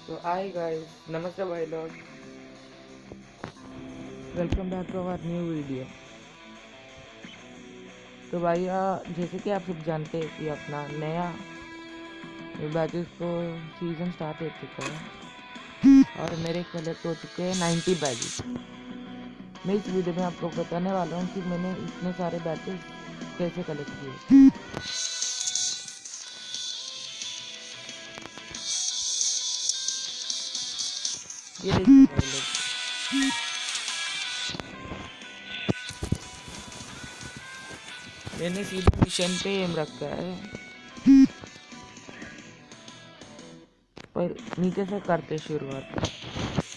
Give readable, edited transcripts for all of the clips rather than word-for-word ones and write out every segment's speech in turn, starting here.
So hi guys, नमस्ते भाई लोग, welcome back to our new video. तो भाई जैसे कि आप सब जानते हैं कि अपना नया बैचेस को सीज़न स्टार्ट हो चुका है और मेरे कलेक्ट हो चुके हैं 90 बैचेस। मैं इस वीडियो में आपको बताने वाला हूँ कि मैंने इतने सारे बैचेस कैसे कलेक्ट किए। ये देखिए भाई लोग, मैंने सीधा मिशन पे एम रखा है, पर नीचे से करते शुरुआत।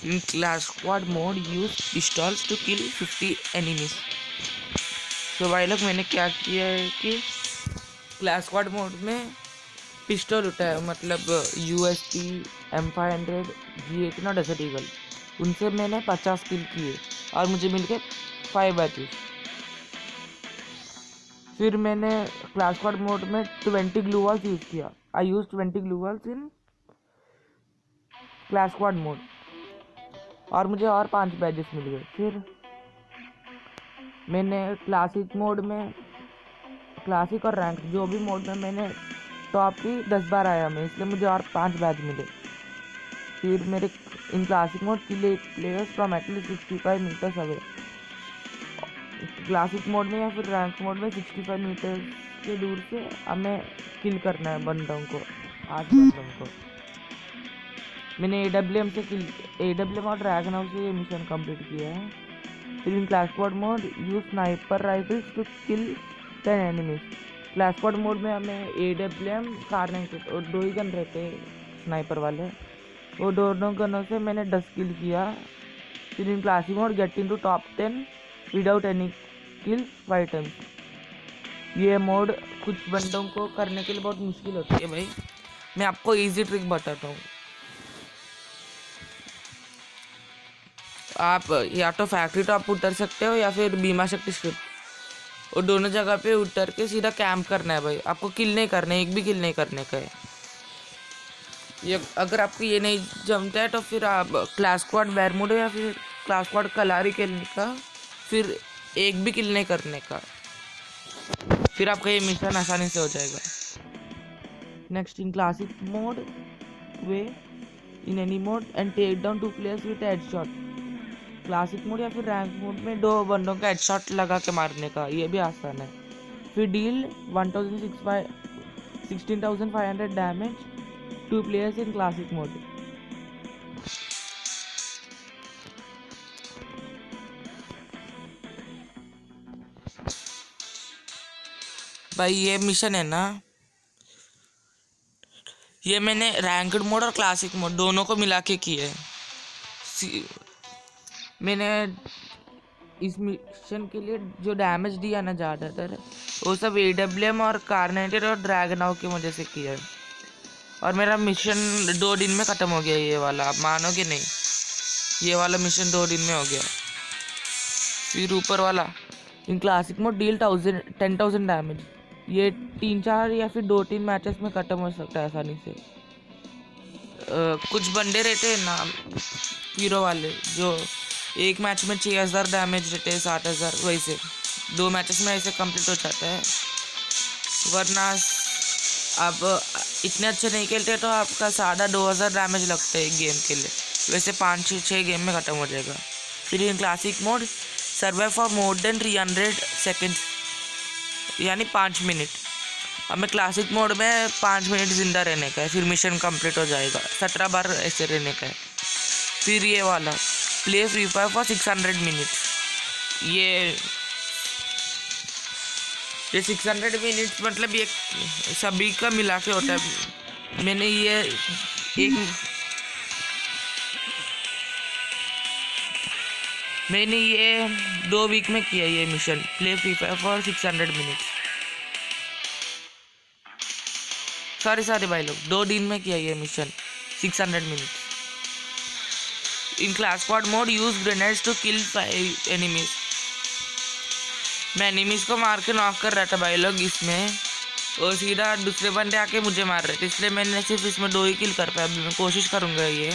In class squad mode, use pistols to kill 50 enemies. तो भाई लोग मैंने क्या किया है कि क्लास स्क्वाड मोड में पिस्टल उठाया, मतलब USP M500 G18 और डेजर्ट ईगल, उनसे मैंने 50 किल किए और मुझे मिल गए 5 बैचेस। फिर मैंने क्लास स्क्वाड मोड में 20 ग्लू वॉल्स यूज़ किया। I use 20 gloo walls in class squad mode और मुझे और 5 बैचेस मिल गए। फिर मैंने क्लासिक मोड में, क्लासिक और रैंक जो भी मोड में मैंने टॉप की 10 बार आया मैं, इसलिए मुझे और 5 बैच मिले। फिर मेरे in classic mode kill players from at least 65 meters away. Classic mode में या फिर रैंक मोड में 65 मीटर के दूर से हमें किल करना है बंदों को, 8 बंदों को। मैंने AWM से किल, AWM और ड्रैगन हाउस से ये मिशन कंप्लीट किया है। फिर in class squad mode use sniper rifles to kill 10 enemies. Class squad mode में हमें AWM कारनेट और 2 ही गन रहते हैं स्नाइपर वाले, वो दोनों गनों से मैंने 10 किल किया। फिर in classic mode get in to top 10 without any kills 5 times. ये मोड कुछ बंदों को करने के लिए बहुत मुश्किल होती है भाई, मैं आपको ईजी ट्रिक बताता हूँ। आप या तो फैक्ट्री टॉप उतर सकते हो या फिर भीमा शक्ति स्ट्रिप, और दोनों जगह पे उतर के सीधा कैंप करना है भाई। आपको किल नहीं करना है, एक भी किल नहीं करने का है। ये अगर आपको ये नहीं जमता है तो फिर आप क्लास स्क्वाड बैरमुडो या फिर क्लास स्क्वाड कलारी खेलने का, फिर एक भी किल नहीं करने का, फिर आपका ये मिशन आसानी से हो जाएगा। Next in classic mode way in any mode and take down 2 players with headshot. Classic mode या फिर रैंक मोड में 2 बंदों का हेडशॉट लगा के मारने का, ये भी आसान है। फिर deal 16,500 damage 2 players in classic mode. भाई ये मिशन है ना, ये मैंने रैंक्ड मोड और क्लासिक मोड दोनों को मिला के किए है। मैंने इस मिशन के लिए जो डैमेज दिया ना ज़्यादातर, वो सब AWM और कारनेटेड और ड्रैगन आउट की वजह से किया है। और मेरा मिशन 2 दिन में ख़त्म हो गया ये वाला, आप मानोगे नहीं, ये वाला मिशन 2 दिन में हो गया। फिर ऊपर वाला इन क्लासिक मोड डील 10,000 डैमेज, ये 3-4 या फिर 2-3 मैचेस में ख़त्म हो सकता है आसानी से। कुछ बंदे रहते हैं ना हीरो वाले, जो एक मैच में 6,000 डैमेज रहते हैं, 7,000, वैसे 2 मैचेस में ऐसे कंप्लीट हो जाता है। वरना आप इतने अच्छे नहीं खेलते तो आपका सादा 2,000 डैमेज लगता है गेम के लिए, वैसे 5-6 गेम में ख़त्म हो जाएगा। फिर in classic mode survive for more than 300 seconds, यानी 5 मिनट। हमें क्लासिक मोड में 5 मिनट ज़िंदा रहने का है, फिर मिशन कंप्लीट हो जाएगा। 17 बार ऐसे रहने का है। फिर ये वाला play free fire for 600 minutes, ये 600 मिनट्स मतलब ये सभी का मिला के होता है। मैंने ये मैंने ये 2 वीक में किया ये mission, play free fire for 600 minutes. Sorry भाई लोग, 2 दिन में किया ये mission 600 minutes. In class squad mode use grenades to kill 5 enemies. मैं एनिमीज को मार के नॉक कर रहा था भाई लोग इसमें, और सीधा दूसरे बंदे आके मुझे मार रहे थे, इसलिए मैंने सिर्फ इसमें 2 ही किल कर पाया। अभी मैं कोशिश करूँगा ये।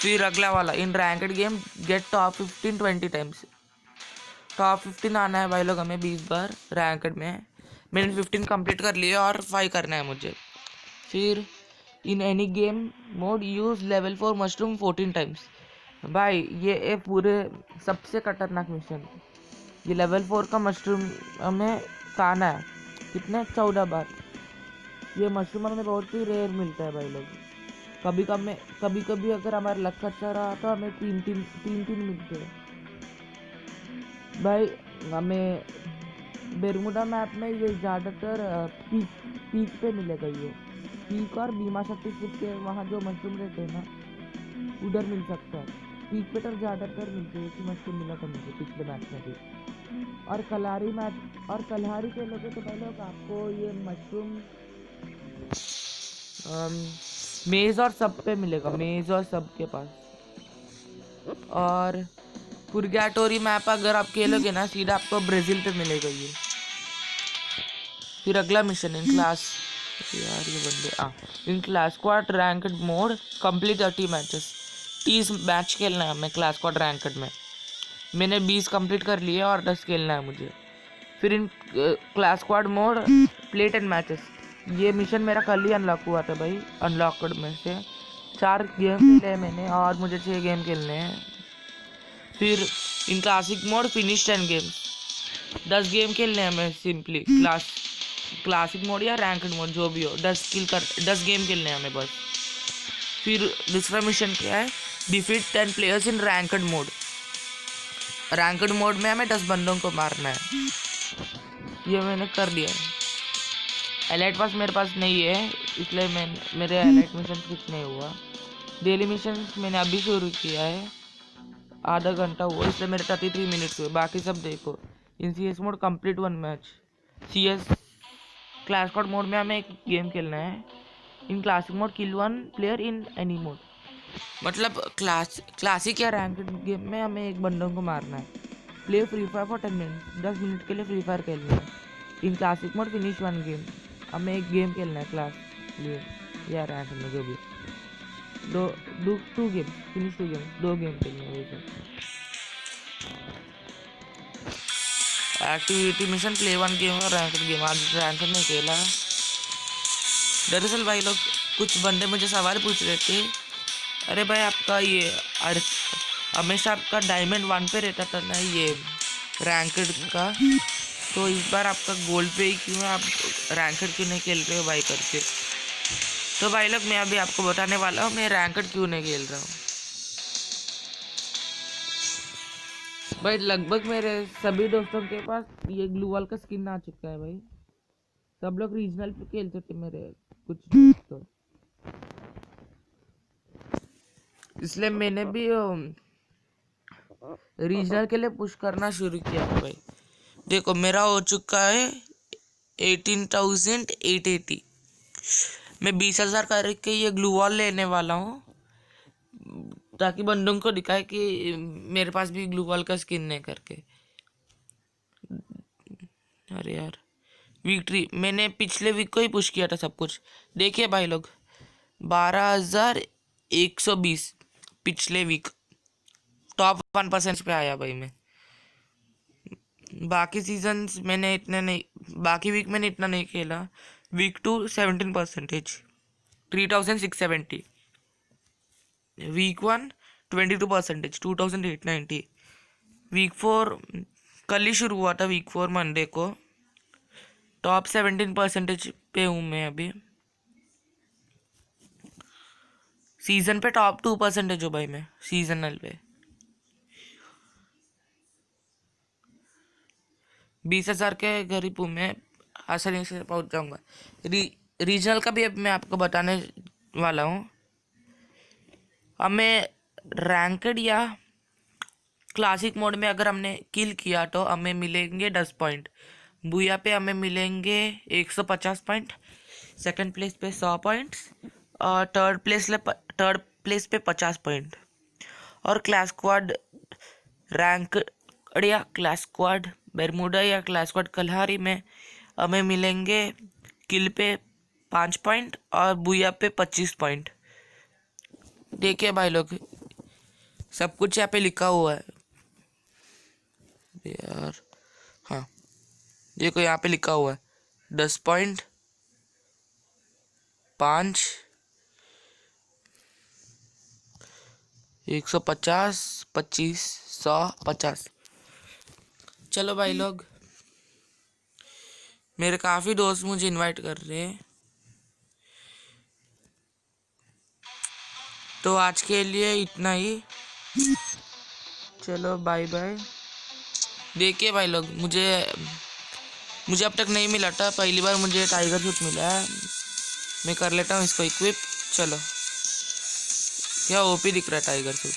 फिर अगला वाला, in ranked game get top 15 20 times. Top 15 आना है भाई लोग हमें 20 बार रैंकेड में। मैंने 15 कंप्लीट कर लिया और 5 करना है मुझे। फिर in any game mode use level 4 mushroom 14 times. भाई ये पूरे सबसे खतरनाक मिशन, ये लेवल 4 का मशरूम हमें खाना है। कितने 14 बार। ये मशरूम हमें बहुत ही रेयर मिलता है भाई लोग। कभी कभी अगर हमारा लक अच्छा रहा तो हमें तीन मिलते हैं भाई। हमें बेरमुडा मैप में ये ज़्यादातर पीक पीक पे मिलेगा। ये पीक और बीमा शक्ति के वहाँ जो मशरूम रहते हैं ना, उधर मिल सकता है। पीक पे तो ज़्यादातर मिलते हैं कि मशरूम मिला था मुझे पिछले मैच में भी। और कलहारी के लोगे तो भाई लोग आपको ये मशरूम मेज़ और सब पे मिलेगा, मेज़ और सब के पास। और पुरगैटोरी मैप अगर आप खेलोगे ना, सीधा आपको ब्राज़ील पे मिलेगा ये। फिर अगला मिशन इन क्लास, यार ये बंदे in class squad ranked mode complete 30 matches. 30 match खेलना है हमें क्लास स्क्वाड रैंक्ड में। मैंने 20 कंप्लीट कर लिए और 10 खेलना है मुझे। फिर in class squad mode play 10 matches. ये मिशन मेरा कल ही अनलॉक हुआ था भाई। अनलॉकड में से 4 गेम खेले हैं मैंने और मुझे 6 गेम खेलने हैं। फिर in classic mode finish 10 games. 10 game खेलने हैं हमें सिंपली क्लासिक मोड या रैंक्ड मोड जो भी हो। 10 गेम खेलने हैं हमें बस। फिर दूसरा मिशन क्या है, defeat 10 players in ranked mode. Ranked mode में हमें 10 बंदों को मारना है। ये मैंने कर लिया है। एलाइट पास मेरे पास नहीं है, इसलिए मेरे एलाइट मिशन कुछ नहीं हुआ। डेली मिशन मैंने अभी शुरू किया है, आधा घंटा हुआ, इसलिए मेरे 33 मिनट्स हुए। बाकी सब देखो। In C S mode complete 1 match. C S clash squad mode में हमें एक गेम खेलना है। In classic mode kill 1 player in any mode. मतलब क्लासिक या रैंक्ड गेम में हमें एक बंदों को मारना है। Play free fire for 10 minute. 10 minute के लिए फ्री फायर खेलना है। In classic mode finish 1 game. हमें एक गेम खेलना है क्लास लिए या रैंक में जो भी। 2 गेम फिनिश 2 गेम 2 गेम खेलने हैं वैसे। एक्टिविटी मिशन प्ले 1 गेम और रैंक गेम। आज रैंक नहीं खेला। दरअसल भाई लोग कुछ बंदे मुझे सवाल पूछ रहे थे, अरे भाई आपका ये हमेशा आपका डायमंड 1 पे रहता था ना ये रैंकेड का, तो इस बार आपका गोल्ड पे ही क्यों है, आप रैंकेड क्यों नहीं खेल रहे हो भाई करके। तो भाई लोग मैं अभी आपको बताने वाला हूँ मैं रैंकेड क्यों नहीं खेल रहा हूँ। भाई लगभग मेरे सभी दोस्तों के पास ये ग्लू वॉल का स्किन आ चुका है भाई। सब लोग रीजनल पे खेलते थे मेरे कुछ दोस्त तो, इसलिए मैंने भी रीजनल के लिए पुश करना शुरू किया था भाई। देखो मेरा हो चुका है 18,880। मैं 20,000 करके ये ग्लू वॉल लेने वाला हूँ, ताकि बंदों को दिखाए कि मेरे पास भी ग्लू वॉल का स्किन है करके। अरे यार विक्ट्री मैंने पिछले वीक को ही पुश किया था सब कुछ। देखिए भाई लोग 12,120 पिछले वीक टॉप 1% पे आया भाई मैं। बाकी सीजन्स मैंने इतने नहीं, बाकी वीक मैंने इतना नहीं खेला। वीक 2 17%, 3,670। वीक 1 22%, 2,890। वीक 4 कल ही शुरू हुआ था, वीक 4 मंडे को। टॉप 17% पे हूँ मैं अभी। सीजन पे टॉप 2% हो भाई मैं सीजनल पे। 20,000 के करीब हूँ मैं, आसानी से पहुँच जाऊँगा। रीजनल का भी अब मैं आपको बताने वाला हूँ। हमें रैंकेड या क्लासिक मोड में अगर हमने किल किया तो हमें मिलेंगे 10 पॉइंट। बुया पे हमें मिलेंगे 150 पॉइंट। सेकंड प्लेस पे 100 पॉइंट्स और थर्ड प्लेस पे 50 पॉइंट। और क्लास स्क्वाड रैंक या क्लास स्क्वाड बेरमुडा या क्लास स्क्वाड कल्हारी में हमें मिलेंगे किल पे 5 पॉइंट और बुया पे 25 पॉइंट। देखिए भाई लोग, सब कुछ यहाँ पे लिखा हुआ है यार। हाँ देखो यहाँ पे लिखा हुआ है 10 पॉइंट, 5, 150, 25, 100, 50। चलो भाई लोग, मेरे काफ़ी दोस्त मुझे इनवाइट कर रहे हैं, तो आज के लिए इतना ही। चलो बाय बाय। देखिए भाई लोग, मुझे अब तक नहीं मिला था, पहली बार मुझे टाइगर सूट मिला है। मैं कर लेता हूँ इसको इक्विप। चलो, क्या ओपी दिख रहा है टाइगर सूट।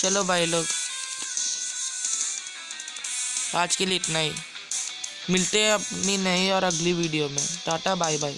चलो भाई लोग, आज के लिए इतना ही। मिलते हैं अपनी नई और अगली वीडियो में। Tata bye bye.